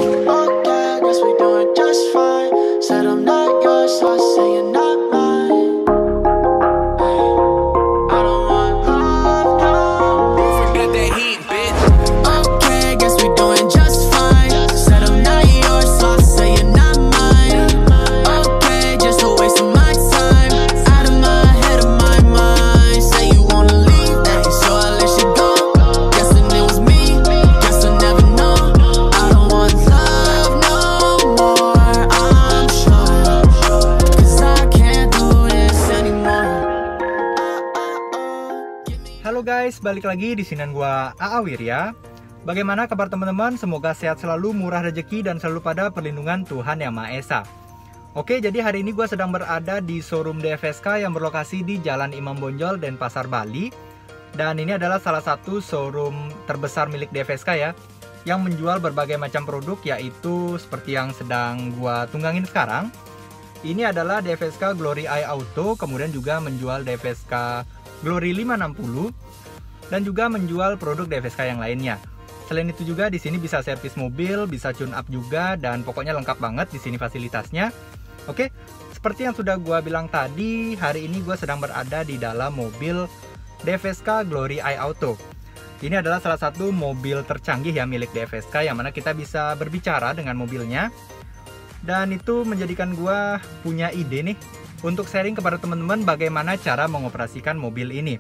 Okay, guess we doing just fine. Said I'm not yours, so I say you're not mine. Hey, I don't want love no more. Forget that heat, bitch. Okay, guess we doing just fine. Said I'm not yours, so I say you're not mine. Okay, just a waste of my time. Out of my head, of my mind. Say you wanna leave, so I let you go. Guessing it was me, guess I'll never know. I don't want love no more, I'm sure. Cause I can't do this anymore. Halo guys, balik lagi di sinian gua AA Wirya. Bagaimana kabar teman-teman? Semoga sehat selalu, murah rezeki, dan selalu pada perlindungan Tuhan Yang Maha Esa. Oke, jadi hari ini gua sedang berada di showroom DFSK yang berlokasi di Jalan Imam Bonjol, Denpasar, Bali. Dan ini adalah salah satu showroom terbesar milik DFSK ya, yang menjual berbagai macam produk, yaitu seperti yang sedang gua tunggangin sekarang. Ini adalah DFSK Glory Eye Auto, kemudian juga menjual DFSK Glory 560 dan juga menjual produk DFSK yang lainnya. Selain itu juga di sini bisa servis mobil, bisa tune up juga, dan pokoknya lengkap banget di sini fasilitasnya. Oke, seperti yang sudah gua bilang tadi, hari ini gua sedang berada di dalam mobil DFSK Glory Eye Auto. Ini adalah salah satu mobil tercanggih ya milik DFSK, yang mana kita bisa berbicara dengan mobilnya. Dan itu menjadikan gua punya ide nih untuk sharing kepada teman-teman bagaimana cara mengoperasikan mobil ini.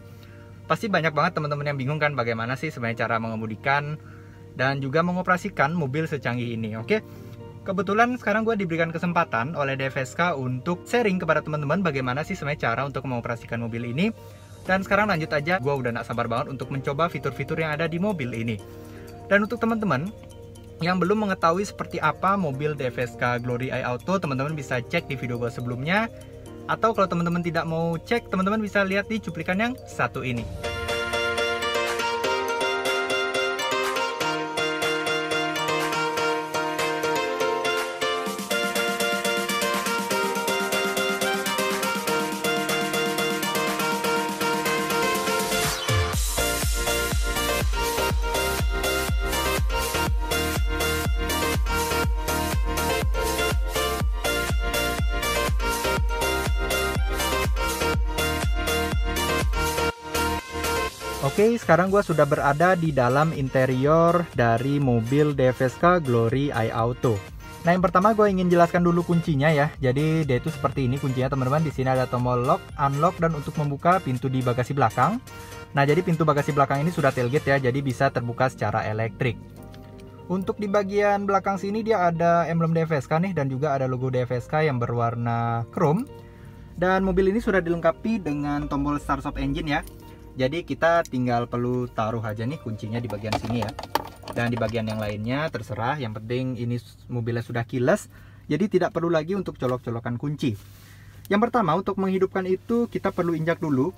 Pasti banyak banget teman-teman yang bingung kan bagaimana sih sebenarnya cara mengemudikan dan juga mengoperasikan mobil secanggih ini. Oke, kebetulan sekarang gue diberikan kesempatan oleh DFSK untuk sharing kepada teman-teman bagaimana sih sebenarnya cara untuk mengoperasikan mobil ini. Dan sekarang lanjut aja, gue udah gak sabar banget untuk mencoba fitur-fitur yang ada di mobil ini. Dan untuk teman-teman yang belum mengetahui seperti apa mobil DFSK Glory Eye Auto, teman-teman bisa cek di video gue sebelumnya. Atau kalau teman-teman tidak mau cek, teman-teman bisa lihat di cuplikan yang satu ini. Oke, sekarang gue sudah berada di dalam interior dari mobil DFSK Glory Eye Auto. Nah, yang pertama gue ingin jelaskan dulu kuncinya ya. Jadi dia itu seperti ini kuncinya teman-teman. Di sini ada tombol lock, unlock, dan untuk membuka pintu di bagasi belakang. Nah, jadi pintu bagasi belakang ini sudah tailgate ya, jadi bisa terbuka secara elektrik. Untuk di bagian belakang sini dia ada emblem DFSK nih, dan juga ada logo DFSK yang berwarna chrome. Dan mobil ini sudah dilengkapi dengan tombol start stop engine ya. Jadi kita tinggal perlu taruh aja nih kuncinya di bagian sini ya. Dan di bagian yang lainnya terserah, yang penting ini mobilnya sudah keyless, jadi tidak perlu lagi untuk colok-colokan kunci. Yang pertama, untuk menghidupkan itu kita perlu injak dulu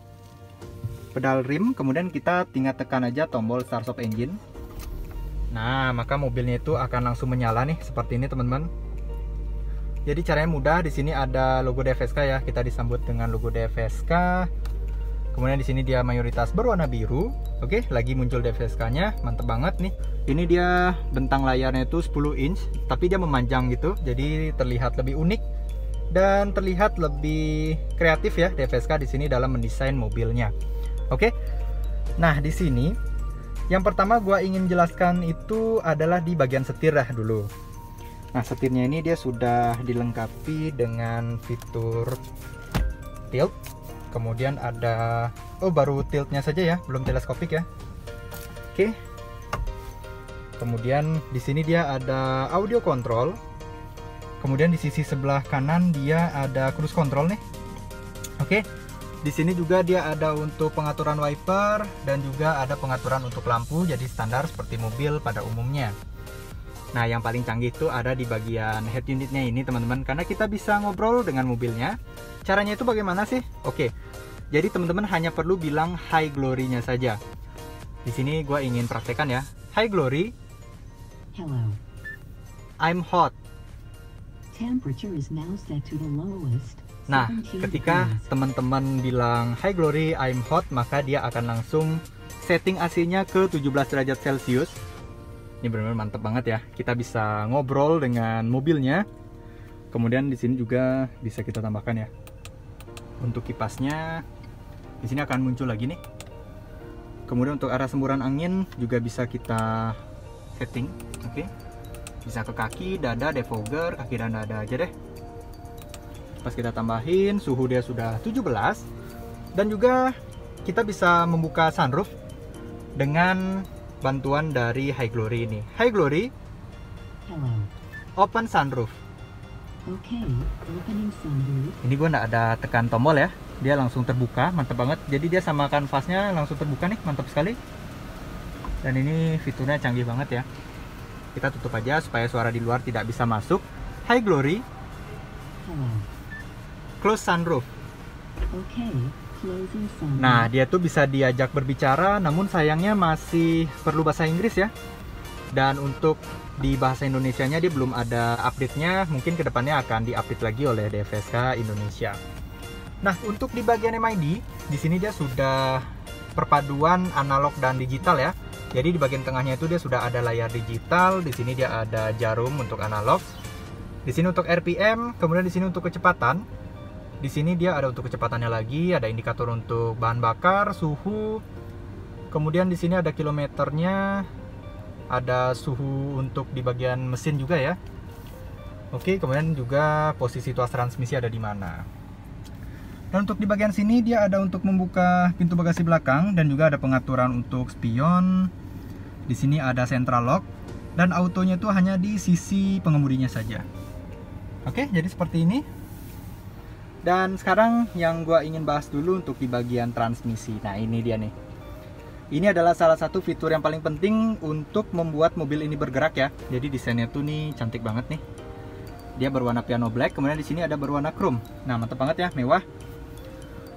pedal rim, kemudian kita tinggal tekan aja tombol start stop engine. Nah, maka mobilnya itu akan langsung menyala nih seperti ini teman-teman. Jadi caranya mudah, di sini ada logo DFSK ya, kita disambut dengan logo DFSK. Kemudian di sini dia mayoritas berwarna biru. Oke, lagi muncul DFSK-nya, mantep banget nih. Ini dia bentang layarnya itu 10 inch, tapi dia memanjang gitu, jadi terlihat lebih unik dan terlihat lebih kreatif ya DFSK di sini dalam mendesain mobilnya. Oke. Nah, di sini yang pertama gua ingin jelaskan itu adalah di bagian setir dah dulu. Nah, setirnya ini dia sudah dilengkapi dengan fitur tilt. Kemudian ada, baru tiltnya saja ya, belum teleskopik ya. Oke. Kemudian di sini dia ada audio control. Kemudian di sisi sebelah kanan dia ada cruise control nih. Oke. Di sini juga dia ada untuk pengaturan wiper dan juga ada pengaturan untuk lampu, jadi standar seperti mobil pada umumnya. Nah, yang paling canggih itu ada di bagian head unitnya ini teman-teman, karena kita bisa ngobrol dengan mobilnya. Caranya itu bagaimana sih? Oke, jadi teman-teman hanya perlu bilang Hi Glory-nya saja. Di sini gue ingin praktekkan ya. Hi Glory. Hello. I'm hot. Temperature is now set to the lowest. Nah, 17 ketika degrees. teman-teman bilang Hi Glory, I'm hot, maka dia akan langsung setting AC-nya ke 17 derajat Celcius. Ini benar-benar mantep banget ya. Kita bisa ngobrol dengan mobilnya. Kemudian di sini juga bisa kita tambahkan ya. Untuk kipasnya di sini akan muncul lagi nih. Kemudian untuk arah semburan angin juga bisa kita setting. Oke. Bisa ke kaki, dada, defogger, kaki dan dada aja deh. Pas kita tambahin, suhu dia sudah 17. Dan juga kita bisa membuka sunroof dengan bantuan dari High Glory ini. High Glory, Hello. open sunroof. Okay, opening sunroof. Ini gue nggak ada tekan tombol ya, dia langsung terbuka, mantap banget. Jadi dia sama kanvasnya langsung terbuka nih, mantap sekali. Dan ini fiturnya canggih banget ya. Kita tutup aja supaya suara di luar tidak bisa masuk. High Glory, Hello. close sunroof. Okay, closing sunroof. Nah, dia tuh bisa diajak berbicara, namun sayangnya masih perlu bahasa Inggris ya. Dan untuk di bahasa Indonesianya dia belum ada update-nya, mungkin kedepannya akan diupdate lagi oleh DFSK Indonesia. Nah, untuk di bagian MID, di sini dia sudah perpaduan analog dan digital ya. Jadi di bagian tengahnya itu dia sudah ada layar digital, di sini dia ada jarum untuk analog. Di sini untuk RPM, kemudian di sini untuk kecepatan. Di sini dia ada untuk kecepatannya lagi, ada indikator untuk bahan bakar, suhu. Kemudian di sini ada kilometernya, ada suhu untuk di bagian mesin juga ya. Oke, kemudian juga posisi tuas transmisi ada di mana. Dan untuk di bagian sini dia ada untuk membuka pintu bagasi belakang dan juga ada pengaturan untuk spion. Di sini ada central lock dan autonya itu hanya di sisi pengemudinya saja. Oke, jadi seperti ini. Dan sekarang yang gue ingin bahas dulu untuk di bagian transmisi. Nah, ini dia nih. Ini adalah salah satu fitur yang paling penting untuk membuat mobil ini bergerak ya. Jadi desainnya tuh nih cantik banget nih. Dia berwarna piano black, kemudian di sini ada berwarna chrome. Nah, mantap banget ya, mewah.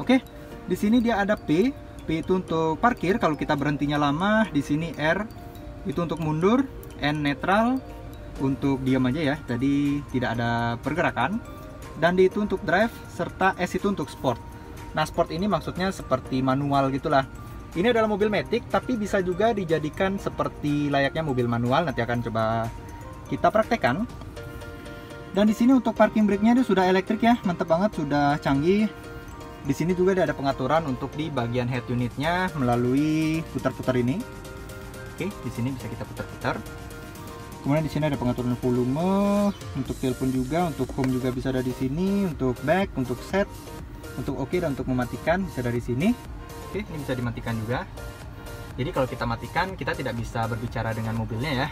Oke, di sini dia ada P. P itu untuk parkir kalau kita berhentinya lama. Di sini R itu untuk mundur, N netral untuk diam aja ya. Jadi tidak ada pergerakan. Dan D itu untuk drive, serta S itu untuk sport. Nah, sport ini maksudnya seperti manual gitulah. Ini adalah mobil Matic, tapi bisa juga dijadikan seperti layaknya mobil manual. Nanti akan coba kita praktekkan. Dan di sini untuk parking brake-nya dia sudah elektrik ya, mantap banget, sudah canggih. Di sini juga ada pengaturan untuk di bagian head unitnya melalui putar-putar ini. Oke, di sini bisa kita putar-putar. Kemudian di sini ada pengaturan volume, untuk telepon juga, untuk home juga bisa ada di sini, untuk back, untuk set, untuk oke dan untuk mematikan bisa dari sini. Oke, ini bisa dimatikan juga. Jadi kalau kita matikan, kita tidak bisa berbicara dengan mobilnya ya.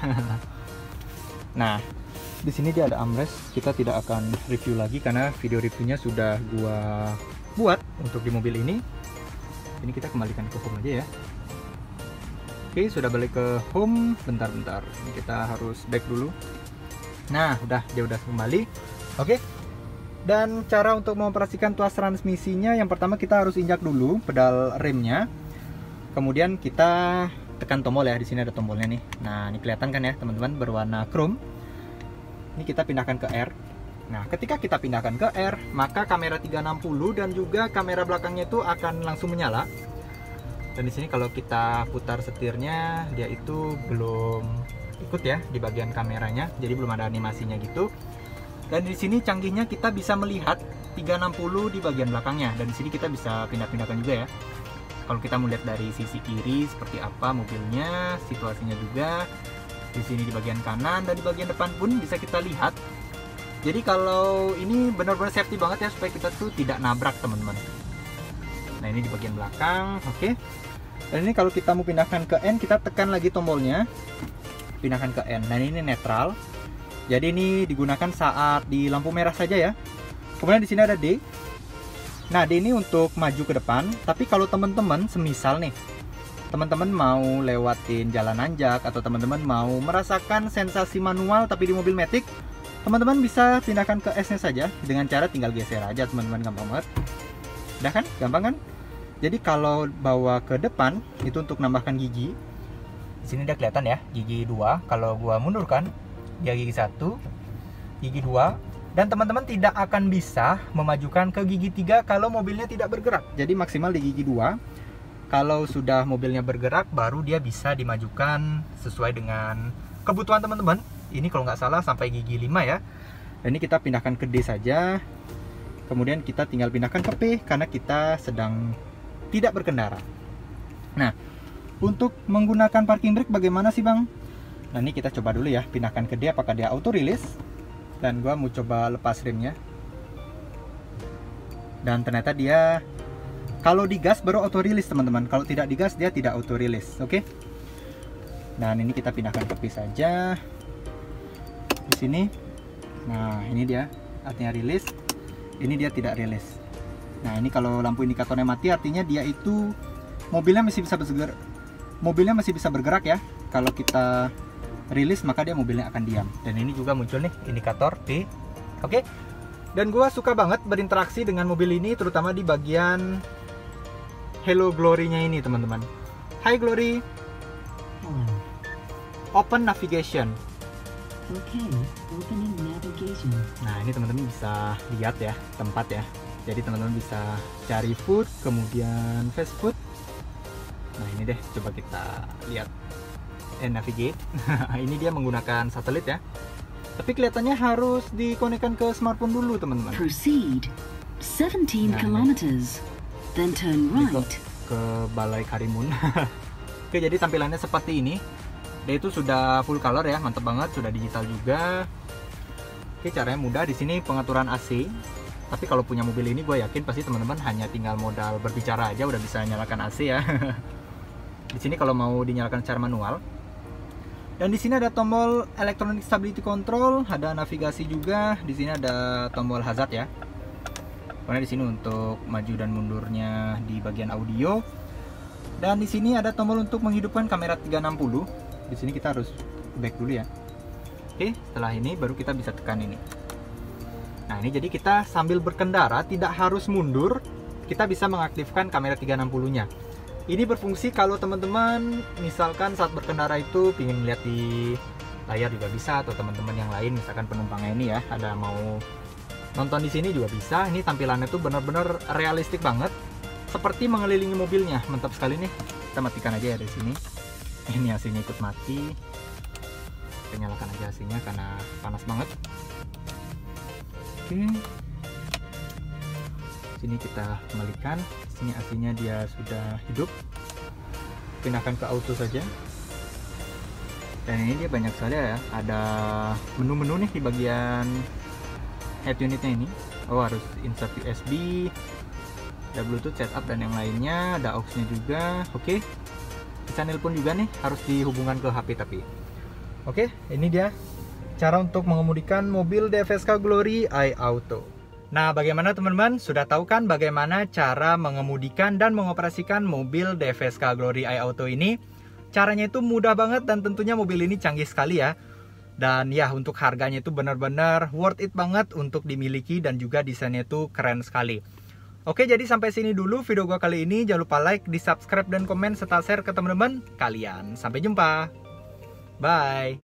Nah, di sini dia ada armrest. Kita tidak akan review lagi karena video reviewnya sudah gua buat untuk di mobil ini. Ini kita kembalikan ke home aja ya. Oke, sudah balik ke home. Bentar-bentar, ini kita harus back dulu. Nah, dia udah kembali. Oke. Dan cara untuk mengoperasikan tuas transmisinya, yang pertama kita harus injak dulu pedal remnya. Kemudian kita tekan tombol ya. Di sini ada tombolnya nih. Nah, ini kelihatan kan ya, teman-teman, berwarna chrome. Ini kita pindahkan ke R. Nah, ketika kita pindahkan ke R, maka kamera 360 dan juga kamera belakangnya itu akan langsung menyala. Dan di sini kalau kita putar setirnya, dia itu belum ikut ya di bagian kameranya, jadi belum ada animasinya gitu. Dan di sini canggihnya kita bisa melihat 360 di bagian belakangnya, dan di sini kita bisa pindah-pindahkan juga ya. Kalau kita melihat dari sisi kiri seperti apa mobilnya, situasinya juga. Di sini di bagian kanan dan di bagian depan pun bisa kita lihat. Jadi kalau ini benar-benar safety banget ya, supaya kita tuh tidak nabrak teman-teman. Nah, ini di bagian belakang, oke. Dan ini kalau kita mau pindahkan ke N, kita tekan lagi tombolnya, pindahkan ke N. Nah, ini netral. Jadi ini digunakan saat di lampu merah saja ya. Kemudian di sini ada D. Nah, D ini untuk maju ke depan. Tapi kalau teman-teman semisal nih, teman-teman mau lewatin jalan nanjak atau teman-teman mau merasakan sensasi manual tapi di mobil Matic, teman-teman bisa pindahkan ke S-nya saja dengan cara tinggal geser aja, teman-teman, gampang banget. Udah kan? Gampang kan? Jadi kalau bawa ke depan itu untuk nambahkan gigi. Di sini udah kelihatan ya, gigi 2. Kalau gua mundurkan, dia gigi 1, gigi 2, dan teman-teman tidak akan bisa memajukan ke gigi 3 kalau mobilnya tidak bergerak. Jadi maksimal di gigi 2. Kalau sudah mobilnya bergerak, baru dia bisa dimajukan sesuai dengan kebutuhan teman-teman. Ini kalau nggak salah sampai gigi 5 ya. Dan ini kita pindahkan ke D saja. Kemudian kita tinggal pindahkan ke P karena kita sedang tidak berkendara. Nah, untuk menggunakan parking brake bagaimana sih Bang? Nah ini kita coba dulu ya, pindahkan ke D apakah dia auto release. Dan gua mau coba lepas remnya. Dan ternyata dia kalau digas baru auto release teman-teman. Kalau tidak digas dia tidak auto release. Oke. Dan ini kita pindahkan ke P saja. Di sini. Nah, ini dia artinya release. Ini dia tidak release. Nah, ini kalau lampu indikatornya mati artinya dia itu mobilnya masih bisa bergerak. Mobilnya masih bisa bergerak ya. Kalau kita release maka dia mobilnya akan diam. Dan ini juga muncul nih indikator P. Oke. Dan gua suka banget berinteraksi dengan mobil ini terutama di bagian Hello Glory-nya ini, teman-teman. Hi Glory. Hello. Open navigation. Okay, opening navigation. Nah, ini teman-teman bisa lihat ya tempat ya. Jadi teman-teman bisa cari food, kemudian fast food. Nah, ini deh coba kita lihat. Navigate. Ini dia menggunakan satelit ya. Tapi kelihatannya harus dikonekkan ke smartphone dulu, teman-teman. Proceed 17 Nah, kilometers. Then turn Ini right. ke Balai Karimun. Oke, jadi tampilannya seperti ini. Dia itu sudah full color ya, mantep banget, sudah digital juga. Oke, caranya mudah. Di sini pengaturan AC. Tapi kalau punya mobil ini gue yakin pasti teman-teman hanya tinggal modal berbicara aja udah bisa nyalakan AC ya. Di sini kalau mau dinyalakan secara manual. Dan di sini ada tombol electronic stability control, ada navigasi juga. Di sini ada tombol hazard ya. Karena di sini untuk maju dan mundurnya di bagian audio. Dan di sini ada tombol untuk menghidupkan kamera 360. Di sini kita harus back dulu ya. Oke, setelah ini baru kita bisa tekan ini. Nah, ini jadi kita sambil berkendara tidak harus mundur, kita bisa mengaktifkan kamera 360-nya. Ini berfungsi kalau teman-teman misalkan saat berkendara itu ingin lihat di layar juga bisa, atau teman-teman yang lain misalkan penumpangnya ini ya ada mau nonton di sini juga bisa. Ini tampilannya tuh benar-benar realistik banget, seperti mengelilingi mobilnya. Mantap sekali nih. Kita matikan aja ya dari sini. Ini AC-nya ikut mati. Kita nyalakan aja AC-nya karena panas banget. Oke. Sini kita kembalikan. Sini AC-nya dia sudah hidup. Pindahkan ke auto saja. Dan ini dia banyak sekali ya. Ada menu-menu nih di bagian head unitnya ini. Oh, harus insert USB, ada Bluetooth setup dan yang lainnya, ada aux-nya juga. Oke. Bisa nelpon juga nih, harus dihubungkan ke HP tapi. Oke, ini dia cara untuk mengemudikan mobil DFSK Glory iAuto. Nah, bagaimana teman-teman? Sudah tahu kan bagaimana cara mengemudikan dan mengoperasikan mobil DFSK Glory iAuto ini? Caranya itu mudah banget dan tentunya mobil ini canggih sekali ya. Dan ya, untuk harganya itu benar-benar worth it banget untuk dimiliki dan juga desainnya itu keren sekali. Oke, jadi sampai sini dulu video gua kali ini. Jangan lupa like, di subscribe, dan komen serta share ke teman-teman kalian. Sampai jumpa. Bye.